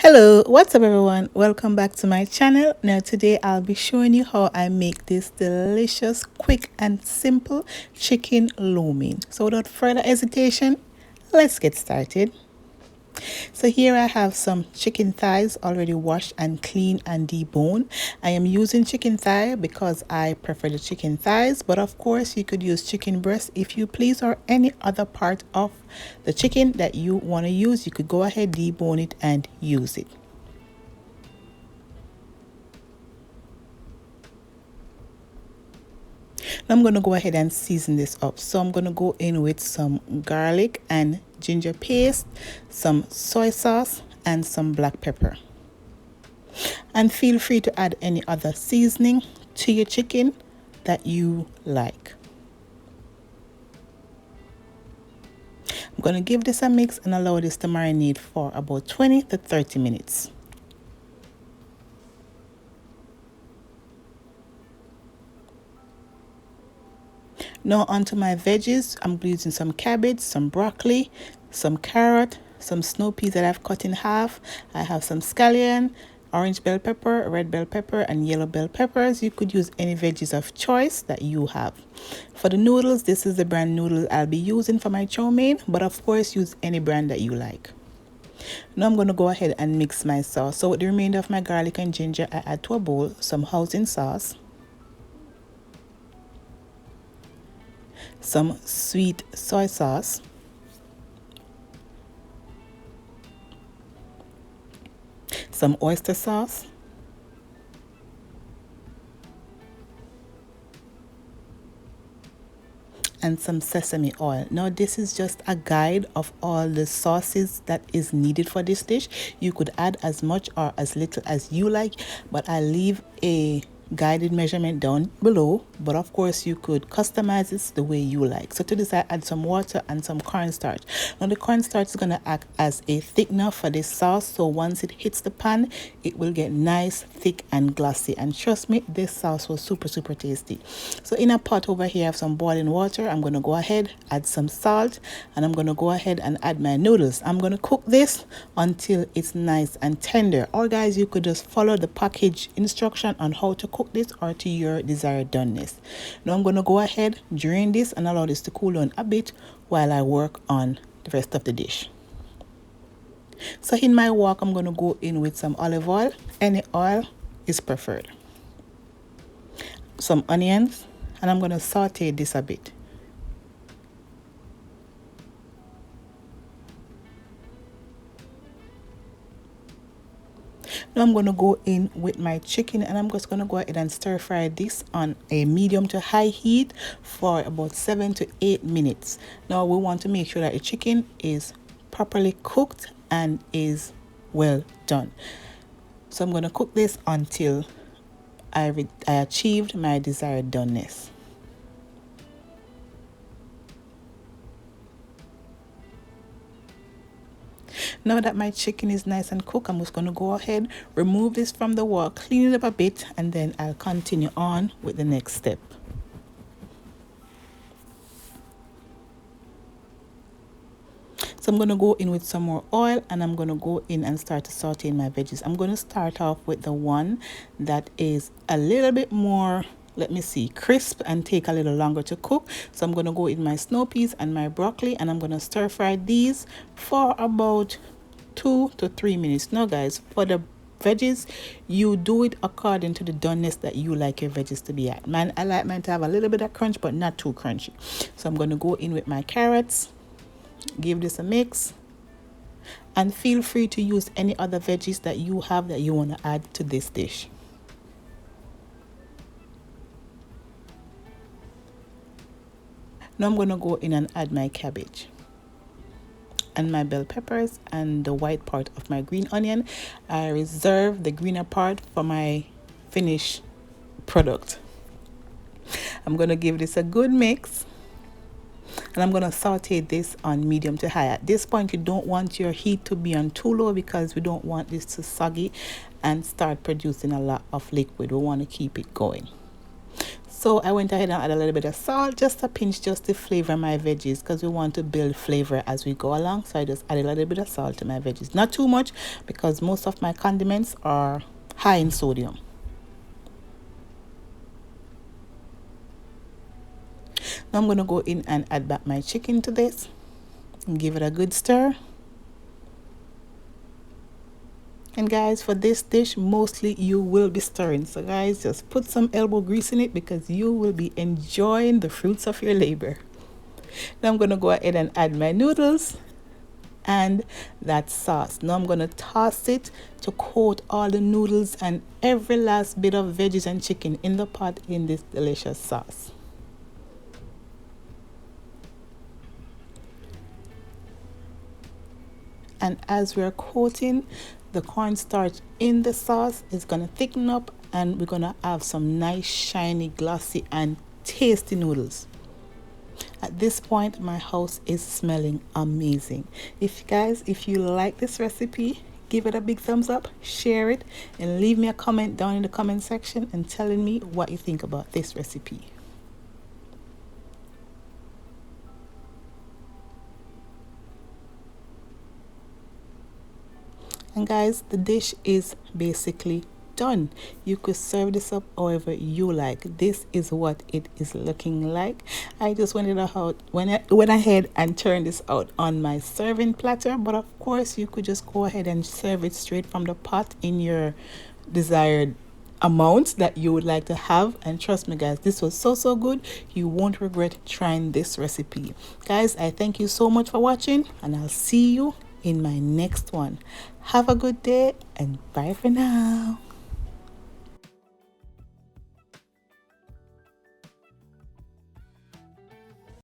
Hello, what's up everyone? Welcome back to my channel. Now today I'll be showing you how I make this delicious, quick and simple chicken lo mein. So without further hesitation, let's get started. So here I have some chicken thighs already washed and clean and deboned. I am using chicken thigh because I prefer the chicken thighs, but of course you could use chicken breast if you please, or any other part of the chicken that you want to use. You could go ahead, debone it and use it. Now I'm going to go ahead and season this up. So I'm going to go in with some garlic and ginger paste, some soy sauce and some black pepper. And feel free to add any other seasoning to your chicken that you like. I'm going to give this a mix and allow this to marinate for about 20 to 30 minutes. Now onto my veggies. I'm using some cabbage, some broccoli, some carrot, some snow peas that I've cut in half. I have some scallion, orange bell pepper, red bell pepper and yellow bell peppers. You could use any veggies of choice that you have. For the noodles, this is the brand noodle I'll be using for my chow mein, but of course use any brand that you like. Now I'm going to go ahead and mix my sauce. So with the remainder of my garlic and ginger, I add to a bowl some hoisin sauce, some sweet soy sauce, some oyster sauce, and some sesame oil. Now this is just a guide of all the sauces that is needed for this dish. You could add as much or as little as you like, but I leave a guided measurement down below, but of course you could customize this the way you like. So to this I add some water and some cornstarch. Now the cornstarch is going to act as a thickener for this sauce, so once it hits the pan it will get nice, thick and glossy, and trust me, this sauce was super tasty. So in a pot over here I have some boiling water. I'm going to go ahead, add some salt, and I'm going to go ahead and add my noodles. I'm going to cook this until it's nice and tender, or guys you could just follow the package instruction on how to cook this or to your desired doneness. Now I'm going to go ahead, drain this and allow this to cool down a bit while I work on the rest of the dish. So in my wok I'm going to go in with some olive oil. Any oil is preferred. Some onions, and I'm going to saute this a bit. Now I'm going to go in with my chicken and I'm just going to go ahead and stir fry this on a medium to high heat for about 7 to 8 minutes. Now we want to make sure that the chicken is properly cooked and is well done. So I'm going to cook this until I achieved my desired doneness. Now that my chicken is nice and cooked, I'm just going to go ahead, remove this from the wok, clean it up a bit, and then I'll continue on with the next step. So I'm going to go in with some more oil and I'm going to go in and start to saute my veggies. I'm going to start off with the one that is a little bit more, let me see, crisp and take a little longer to cook. So I'm going to go in my snow peas and my broccoli and I'm going to stir fry these for about 2 to 3 minutes. Now guys, for the veggies, you do it according to the doneness that you like your veggies to be at. I like mine to have a little bit of crunch but not too crunchy. So I'm going to go in with my carrots, give this a mix, and feel free to use any other veggies that you have that you want to add to this dish. Now I'm going to go in and add my cabbage and my bell peppers and the white part of my green onion. I reserve the greener part for my finished product. I'm going to give this a good mix and I'm going to saute this on medium to high. At this point you don't want your heat to be on too low because we don't want this to soggy and start producing a lot of liquid. We want to keep it going. So I went ahead and added a little bit of salt, just a pinch, just to flavor my veggies, because we want to build flavor as we go along. So I just added a little bit of salt to my veggies, not too much, because most of my condiments are high in sodium. Now I'm going to go in and add back my chicken to this and give it a good stir. And guys, for this dish, mostly you will be stirring. So guys, just put some elbow grease in it, because you will be enjoying the fruits of your labor. Now I'm going to go ahead and add my noodles and that sauce. Now I'm going to toss it to coat all the noodles and every last bit of veggies and chicken in the pot in this delicious sauce. And as we're coating, the cornstarch in the sauce is going to thicken up, and we're going to have some nice, shiny, glossy, and tasty noodles. At this point, my house is smelling amazing. If you like this recipe, give it a big thumbs up, share it, and leave me a comment down in the comment section and telling me what you think about this recipe. And guys, the dish is basically done. You could serve this up however you like. This is what it is looking like. I just went ahead and turned this out on my serving platter, but of course you could just go ahead and serve it straight from the pot in your desired amount that you would like to have. And trust me guys, this was so good. You won't regret trying this recipe. Guys, I thank you so much for watching, and I'll see you in my next one. Have a good day, and bye for now.